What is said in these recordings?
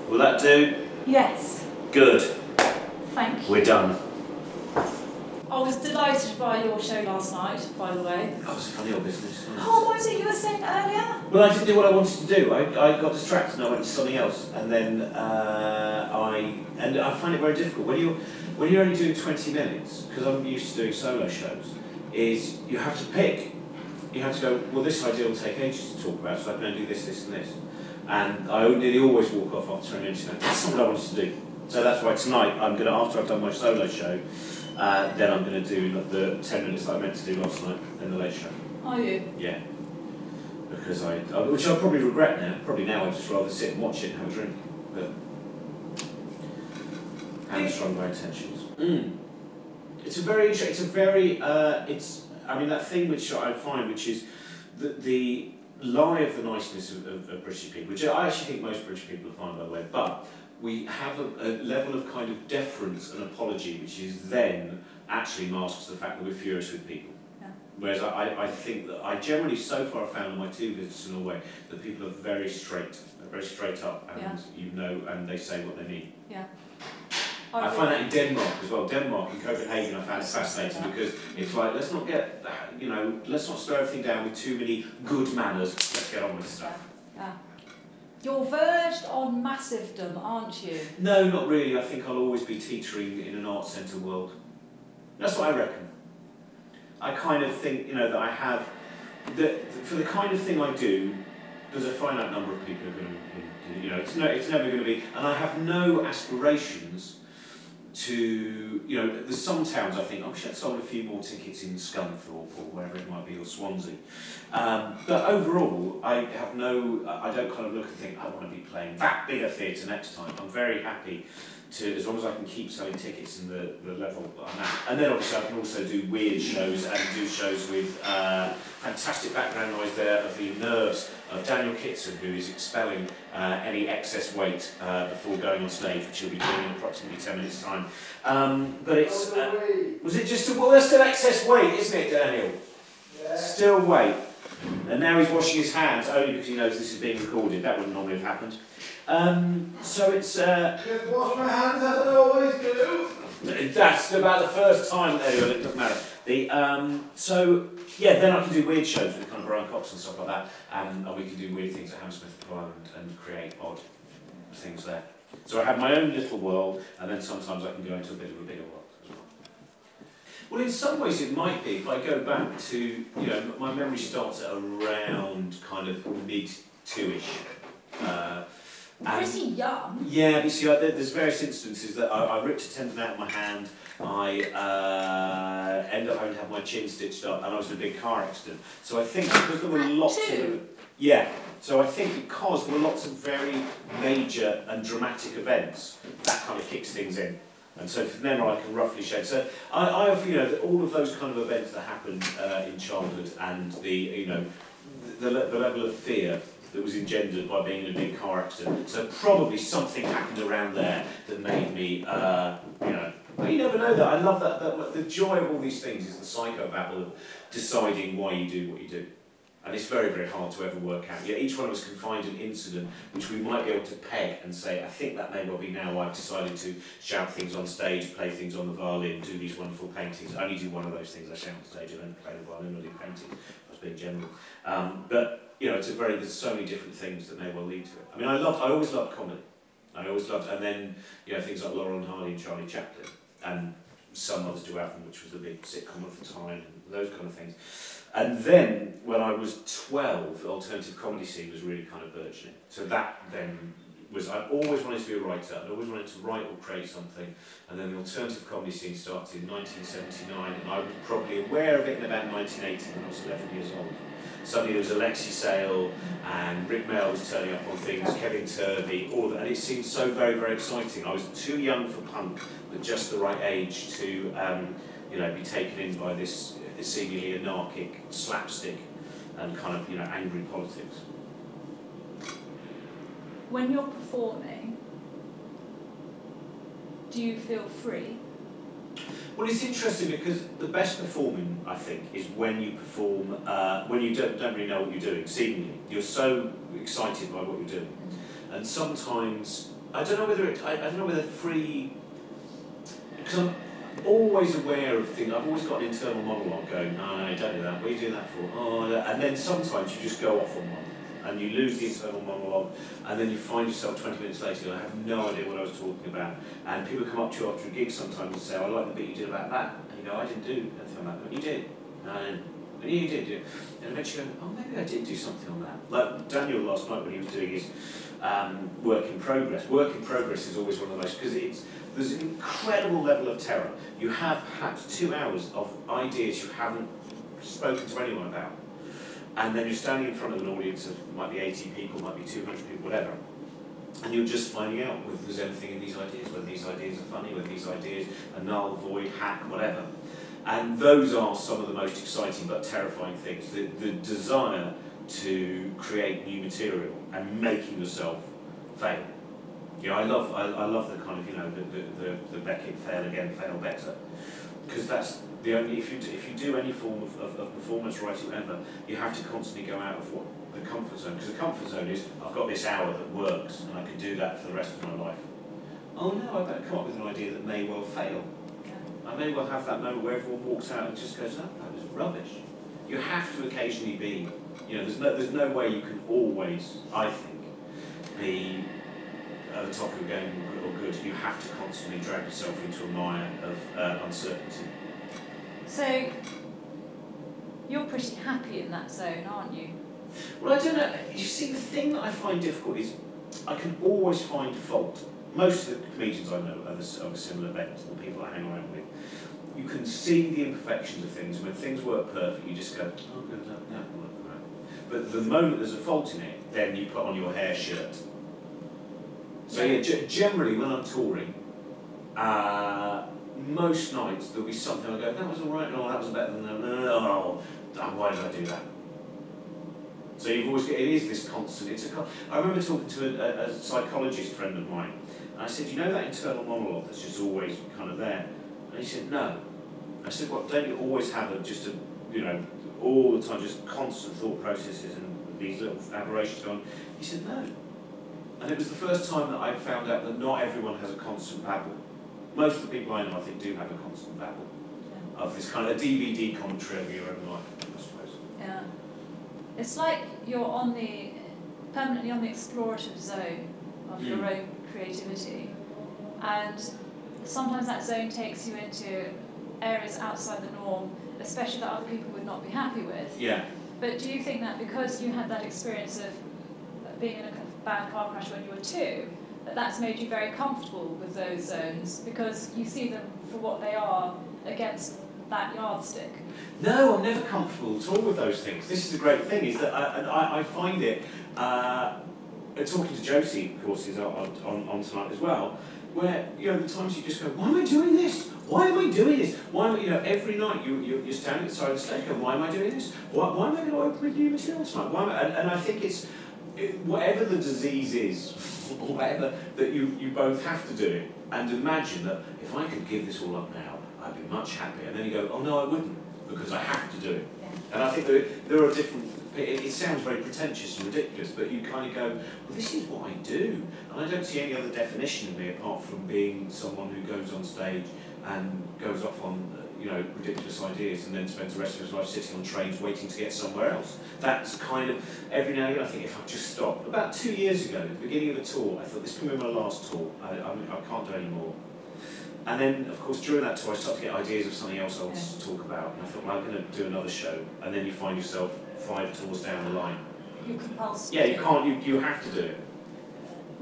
Will that do? Yes. Good. Thank you. We're done. I was delighted by your show last night, by the way. That was a funny old business. Yes. Oh, what was it you were saying earlier? Well, I didn't do what I wanted to do. I got distracted and I went to something else, and then I find it very difficult when you're only doing 20 minutes, because I'm used to doing solo shows. Is you have to pick. You have to go. Well, this idea will take ages to talk about, so I'm going to do this, this, and this. And I nearly always walk off after 20 minutes. That's not what I wanted to do. So that's why tonight I'm going to, after I've done my solo show, then I'm going to do the 10 minutes that I meant to do last night in the late show. Are you? Yeah. Because which I'll probably regret now. Probably now I'd just rather sit and watch it and have a drink. But hamstrung by intentions. I mean, that thing which I find, which is the lie of the niceness of British people, which I actually think most British people are fine, by the way, but we have a level of kind of deference and apology, which is then actually masks the fact that we're furious with people. Yeah. Whereas I think that I generally, so far, have found in my 2 visits to Norway that people are very straight up, and you know, and they say what they mean. Yeah. I find that in Denmark as well. Denmark, in Copenhagen, I found it fascinating because it's like, let's not get, let's not slow everything down with too many good manners. Let's get on with stuff. Yeah. You're verged on massivedom, aren't you? No, not really. I think I'll always be teetering in an art centre world. That's what I reckon. I kind of think, that I have, for the kind of thing I do, there's a finite number of people who are going to, it's never going to be, and I have no aspirations to, there's some towns I think, I wish I'd sold a few more tickets in Scunthorpe or wherever it might be, or Swansea. But overall, I don't kind of look and think, I want to be playing that big a theatre next time. I'm very happy to, as long as I can keep selling tickets in the level that I'm at. And then obviously I can also do weird shows and do shows with fantastic background noise there of the nerves of Daniel Kitson, who is expelling any excess weight before going on stage, which he'll be doing in approximately 10 minutes' time. But it's... was it just... Well, there's still excess weight, isn't it, Daniel? Yeah. Still weight. And now he's washing his hands, only because he knows this is being recorded. That wouldn't normally have happened. So it's... wash my hands as I always do. That's about the first time. Anyway, it doesn't matter. So, yeah, then I can do weird shows with kind of Brian Cox and stuff like that. And we can do weird things at Hammersmith and create odd things there. So I have my own little world, and then sometimes I can go into a bit of a bigger world as well. Well, in some ways it might be. If I go back to, my memory starts at around kind of mid-2-ish. Pretty young. Yeah, but you see, there's various instances that I ripped a tendon out of my hand, I ended up having to have my chin stitched up, and I was in a big car accident. So I think because there were lots of... Yeah, so I think because there were lots of very major and dramatic events, that kind of kicks things in. And so from then on I can roughly shade. So I have, all of those kind of events that happened in childhood and the level of fear that was engendered by being in a big car accident. So probably something happened around there that made me, but you never know that. I love that the joy of all these things is the psychobabble of deciding why you do what you do. And it's very, very hard to ever work out. Yeah, each one of us can find an incident which we might be able to peg and say, I think that may well be now I've decided to shout things on stage, play things on the violin, do these wonderful paintings. I only do one of those things. I shout on stage, I don't play the violin or do paintings. I was being general. But there's so many different things that may well lead to it. I mean, I always loved comedy. And then, things like Laurel and Hardy and Charlie Chaplin, and Some Mothers Do Have Them, which was the big sitcom of the time, and those kind of things. And then, when I was 12, the alternative comedy scene was really kind of burgeoning. So that then was, I always wanted to be a writer, I always wanted to write or create something, and then the alternative comedy scene started in 1979, and I was probably aware of it in about 1980 when I was 11 years old. Suddenly there was Alexis Sayle, and Rick Mail was turning up on things, Kevin Turvey, all of that, and it seemed so very, very exciting. I was too young for punk, but just the right age to be taken in by this seemingly anarchic slapstick and kind of angry politics. When you're performing, do you feel free? Well, it's interesting because the best performing, I think, is when you perform, when you don't really know what you're doing, seemingly. You're so excited by what you're doing. And sometimes I don't know whether free, because I'm always aware of things. I've always got an internal monologue going, no, don't do that, what are you doing that for? Oh, and then sometimes you just go off on one, and you lose the internal monologue, and then you find yourself 20 minutes later going, I have no idea what I was talking about. And people come up to you after a gig sometimes and say, I like the bit you did about that. And you go, I didn't do anything like that. But you did. No, I didn't. But you did, yeah. And eventually you go, oh, maybe I did do something on that. Like Daniel last night when he was doing his work in progress. Work in progress is always one of the most, because there's an incredible level of terror. You have perhaps 2 hours of ideas you haven't spoken to anyone about. And then you're standing in front of an audience of, might be 80 people, might be 200 people, whatever. And you're just finding out whether there's anything in these ideas, whether these ideas are funny, whether these ideas are null, void, hack, whatever. And those are some of the most exciting but terrifying things. The desire to create new material and making yourself fail. Yeah, I love the kind of, you know, the Beckett fail again, fail better. Because that's the only, if you do any form of performance writing, whatever, you have to constantly go out of what the comfort zone. Because the comfort zone is, I've got this hour that works and I can do that for the rest of my life. Oh no, I better come up with an idea that may well fail. I may well have that moment where everyone walks out and just goes, oh, that was rubbish. You have to occasionally be, you know, there's no way you can always, I think, be at the top of the game or good. You have to constantly drag yourself into a mire of uncertainty. So, you're pretty happy in that zone, aren't you? Well, I don't know. You see, the thing that I find difficult is I can always find fault. Most of the comedians I know are of a similar bent, the people I hang around with. You can see the imperfections of things, and when things work perfect, you just go, oh, good, no, right. But the moment there's a fault in it, then you put on your hair shirt. So yeah, generally when I'm touring, most nights there'll be something I go, that was all right, no, that was better than that, no, why did I do that? So you've always got, it is this constant, I remember talking to a psychologist friend of mine, and I said, you know that internal monologue that's just always kind of there? And he said, no. I said, what, don't you always have you know, all the time, just constant thought processes and these little aberrations going on? He said, no. And it was the first time that I found out that not everyone has a constant babble. Most of the people I know, I think, do have a constant babble of this kind of DVD commentary of your own life, I suppose. Yeah. It's like you're permanently on the explorative zone of your own creativity. And sometimes that zone takes you into areas outside the norm, especially that other people would not be happy with. Yeah. But do you think that because you had that experience of being in a bad car crash when you were 2, that's made you very comfortable with those zones because you see them for what they are against that yardstick? No, I'm never comfortable at all with those things. This is the great thing, is that I find it, talking to Josie, of course, is on tonight as well, where, you know, the times you just go, why am I doing this? Why am I doing this? Why am I, you know, every night you're standing at the side of the stage going, why am I doing this? Why am I going to open with new material tonight? And I think it's, whatever the disease is, or whatever, that you both have to do it, and imagine that if I could give this all up now, I'd be much happier. And then you go, oh no, I wouldn't, because I have to do it. Yeah. And I think there are different, it sounds very pretentious and ridiculous, but you kind of go, well, this is what I do. And I don't see any other definition of me apart from being someone who goes on stage and goes off on, you know, ridiculous ideas and then spends the rest of his life sitting on trains waiting to get somewhere else. That's kind of, every now and again I think, if I just stop. About 2 years ago, at the beginning of the tour, I thought, this can be my last tour, I can't do any more. And then, of course, during that tour I started to get ideas of something else I want to talk about, and I thought, well, I'm going to do another show, and then you find yourself 5 tours down the line. You're compulsive. Yeah, you can't, you have to do it.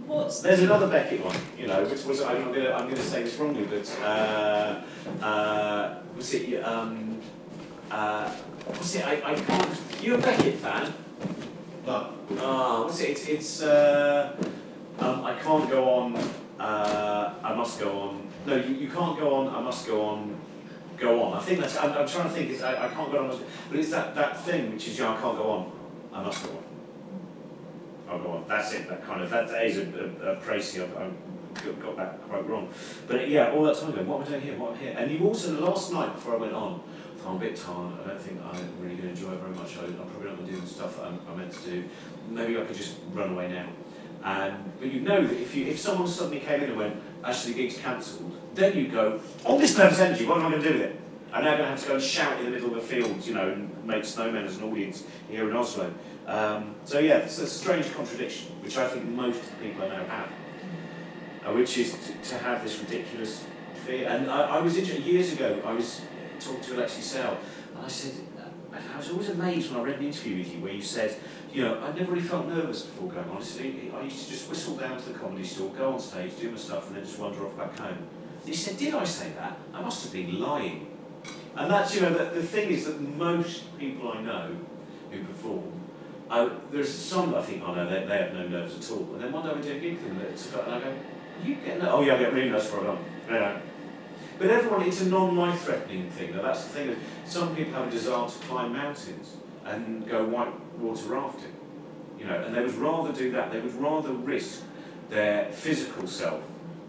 There's another Beckett one, you know, which was, I'm going to say this wrongly, but was it, I can't, you a Beckett fan? No. What's it, it's I can't go on, I must go on, no, you can't go on, I must go on, I think that's, I'm trying to think, it's, I can't go on, but it's that thing which is, I can't go on, I must go on. I'll go on. That's it. That is a crazy. I've got that quite wrong. But yeah, all that time going, what am I doing here? What am I here? And you also, last night before I went on, I thought, I'm a bit tired. I don't think I'm really going to enjoy it very much. I'm probably not going to do the stuff that I'm meant to do. Maybe I could just run away now. But you know that if someone suddenly came in and went, actually the gig's cancelled, then you go, oh, this nervous energy, what am I going to do with it? I'm now going to have to go and shout in the middle of a field, you know, and make snowmen as an audience here in Oslo. So yeah, it's a strange contradiction, which I think most people I know have, which is to have this ridiculous fear. And I was interested, years ago, I was talking to Alexis Sayle, and I said, I was always amazed when I read an interview with you where you said, you know, I never really felt nervous before going on. I used to just whistle down to the comedy store, go on stage, do my stuff, and then just wander off back home. And he said, did I say that? I must have been lying. And that's, you know, the thing is that most people I know who perform, there's some that I think, oh no, they have no nerves at all. And then one day we do a gig with them, and I go, you get nervous? Oh yeah, I get really nervous for a long time. But everyone, it's a non-life-threatening thing. Now that's the thing, that some people have a desire to climb mountains and go white water rafting, you know, and they would rather do that. They would rather risk their physical self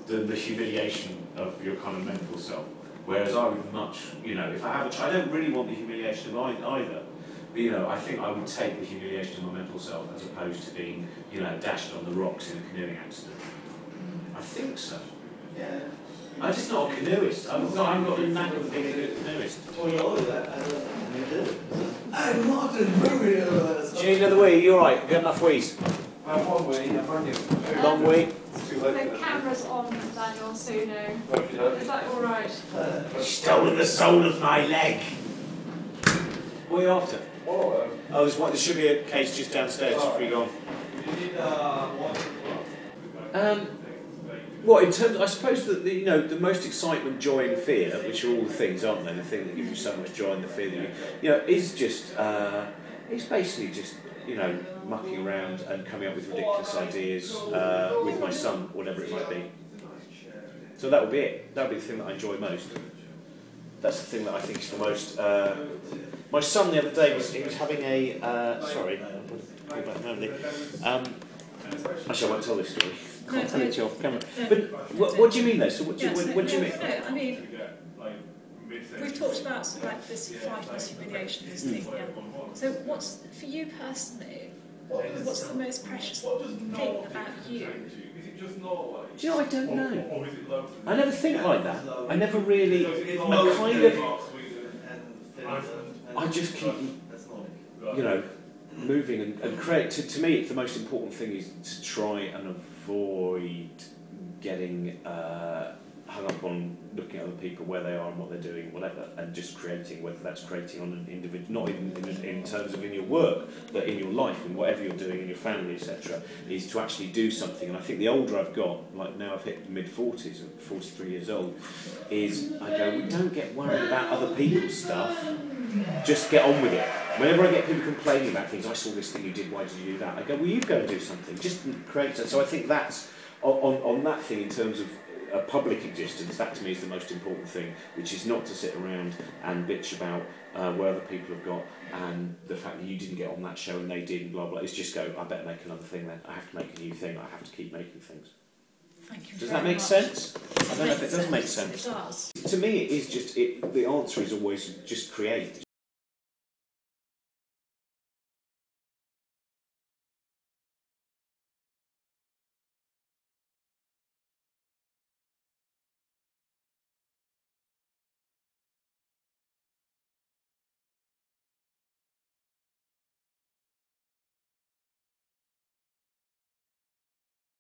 than the humiliation of your kind of mental self. Whereas I would much, you know, if I have I don't really want the humiliation of either. But, you know, I think I would take the humiliation of my mental self as opposed to being, you know, dashed on the rocks in a canoeing accident. I think so. Yeah. I'm just not a canoeist. I've got the knack of being a good canoeist. Well, you are that. I'm not a movie. Do you need another wee? You're right. Have you got enough wees? One way, I'm running. Long wee? The camera's on, Daniel, so you know. Is that all right? Stolen the soul of my leg. What are you after? Oh, There should be a case just downstairs before you go on. you need water. Well, in terms, I suppose that the most excitement, joy, and fear, which are all the things, aren't they? The thing that gives you so much joy and the fear that is just, it's basically just, mucking around and coming up with ridiculous ideas with my son, whatever it might be. So that would be it. That would be the thing that I enjoy most. That's the thing that I think is the most. My son the other day was having a. Sorry, I'll pull back now. Actually, I won't tell this story. Can't tell it to you off camera. But what do you mean though? So what do you mean? No, I mean, we've talked about sort of like this fight, this humiliation, this thing. Yeah. So what's for you personally? What's the most precious thing about you? Do you know? I don't know. I never think like that. I never really. I just keep, moving and create. To me, the most important thing is to try and avoid getting hung up on looking at other people, where they are and what they're doing, whatever, and just creating, whether that's creating on an individual, not even in terms of in your work, but in your life, in whatever you're doing, in your family, etc., is to actually do something. And I think the older I've got, like now I've hit mid-40s, 43 years old, is I go, we don't get worried about other people's stuff, just get on with it. Whenever I get people complaining about things, I saw this thing you did, why did you do that? I go, well, you go and do something, just create that. So I think that's, on that thing in terms of a public existence, that to me is the most important thing, which is not to sit around and bitch about where other people have got and the fact that you didn't get on that show and they did and blah blah. It's just go, I better make another thing then. I have to make a new thing. I have to keep making things. Thank you. Does that make sense? I don't know if it does make sense. It does. To me, it is just the answer is always just create.